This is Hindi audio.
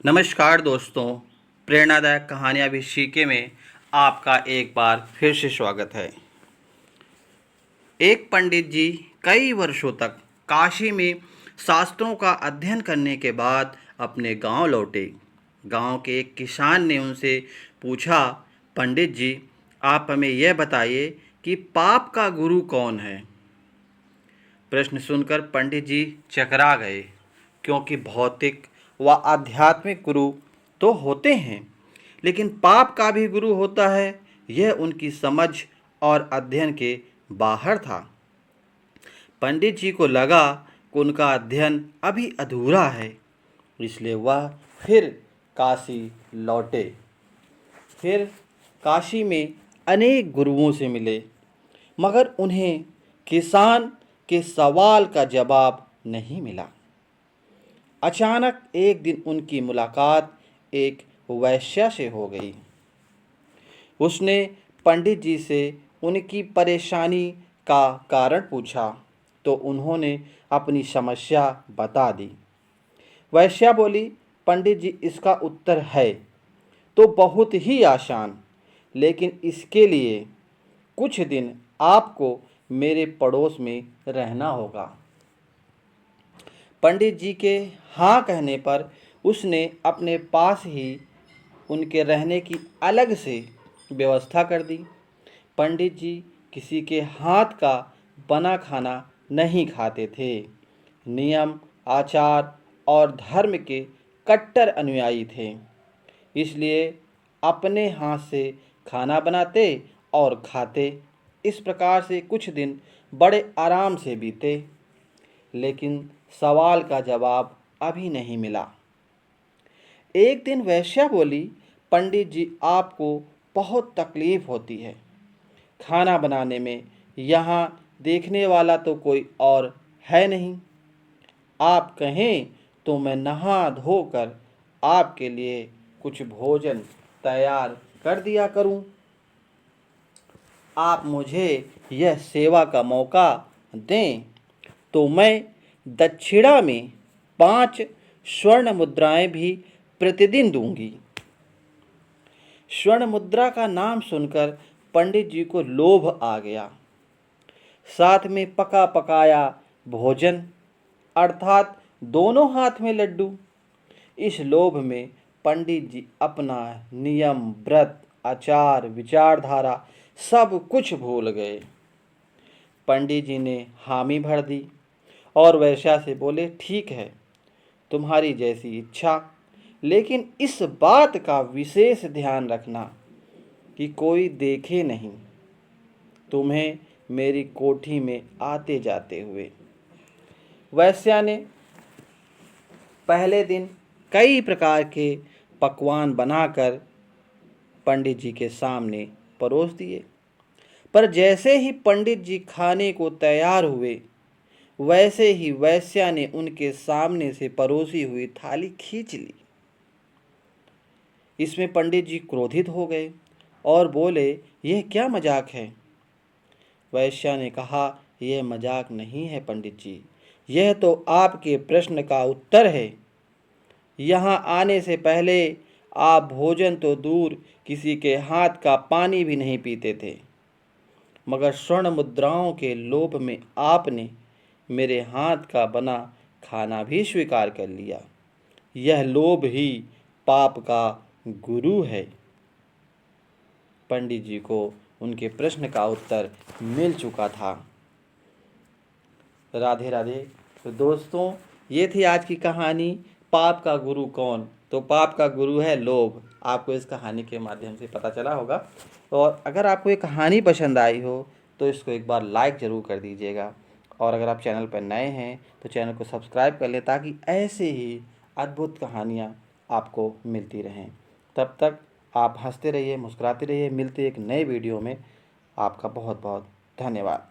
नमस्कार दोस्तों, प्रेरणादायक कहानियाँ भी सीखे में आपका एक बार फिर से स्वागत है। एक पंडित जी कई वर्षों तक काशी में शास्त्रों का अध्ययन करने के बाद अपने गांव लौटे। गांव के एक किसान ने उनसे पूछा, पंडित जी, आप हमें यह बताइए कि पाप का गुरु कौन है। प्रश्न सुनकर पंडित जी चकरा गए, क्योंकि भौतिक व आध्यात्मिक गुरु तो होते हैं, लेकिन पाप का भी गुरु होता है, यह उनकी समझ और अध्ययन के बाहर था। पंडित जी को लगा कि उनका अध्ययन अभी अधूरा है, इसलिए वह फिर काशी लौटे। फिर काशी में अनेक गुरुओं से मिले, मगर उन्हें किसान के सवाल का जवाब नहीं मिला। अचानक एक दिन उनकी मुलाकात एक वैश्या से हो गई। उसने पंडित जी से उनकी परेशानी का कारण पूछा, तो उन्होंने अपनी समस्या बता दी। वैश्या बोली, पंडित जी, इसका उत्तर है तो बहुत ही आसान, लेकिन इसके लिए कुछ दिन आपको मेरे पड़ोस में रहना होगा। पंडित जी के हाँ कहने पर उसने अपने पास ही उनके रहने की अलग से व्यवस्था कर दी। पंडित जी किसी के हाथ का बना खाना नहीं खाते थे। नियम, आचार और धर्म के कट्टर अनुयायी थे, इसलिए अपने हाथ से खाना बनाते और खाते। इस प्रकार से कुछ दिन बड़े आराम से बीते, लेकिन सवाल का जवाब अभी नहीं मिला। एक दिन वैश्या बोली, पंडित जी, आपको बहुत तकलीफ होती है खाना बनाने में। यहाँ देखने वाला तो कोई और है नहीं। आप कहें तो मैं नहा धोकर आपके लिए कुछ भोजन तैयार कर दिया करूं। आप मुझे यह सेवा का मौका दें तो मैं दक्षिणा में 5 स्वर्ण मुद्राएं भी प्रतिदिन दूंगी। स्वर्ण मुद्रा का नाम सुनकर पंडित जी को लोभ आ गया। साथ में पका पकाया भोजन, अर्थात दोनों हाथ में लड्डू। इस लोभ में पंडित जी अपना नियम, व्रत, आचार, विचारधारा सब कुछ भूल गए। पंडित जी ने हामी भर दी और वैश्या से बोले, ठीक है, तुम्हारी जैसी इच्छा, लेकिन इस बात का विशेष ध्यान रखना कि कोई देखे नहीं तुम्हें मेरी कोठी में आते जाते हुए। वैश्या ने पहले दिन कई प्रकार के पकवान बनाकर पंडित जी के सामने परोस दिए, पर जैसे ही पंडित जी खाने को तैयार हुए, वैसे ही वैश्या ने उनके सामने से परोसी हुई थाली खींच ली। इसमें पंडित जी क्रोधित हो गए और बोले, यह क्या मजाक है। वैश्या ने कहा, यह मजाक नहीं है पंडित जी, यह तो आपके प्रश्न का उत्तर है। यहाँ आने से पहले आप भोजन तो दूर, किसी के हाथ का पानी भी नहीं पीते थे, मगर स्वर्ण मुद्राओं के लोभ में आपने मेरे हाथ का बना खाना भी स्वीकार कर लिया। यह लोभ ही पाप का गुरु है। पंडित जी को उनके प्रश्न का उत्तर मिल चुका था। राधे राधे। तो दोस्तों, ये थी आज की कहानी, पाप का गुरु कौन। तो पाप का गुरु है लोभ। आपको इस कहानी के माध्यम से पता चला होगा। और अगर आपको ये कहानी पसंद आई हो तो इसको एक बार लाइक ज़रूर कर दीजिएगा। और अगर आप चैनल पर नए हैं तो चैनल को सब्सक्राइब कर लें, ताकि ऐसे ही अद्भुत कहानियाँ आपको मिलती रहें। तब तक आप हंसते रहिए, मुस्कुराते रहिए। मिलते एक नए वीडियो में। आपका बहुत बहुत धन्यवाद।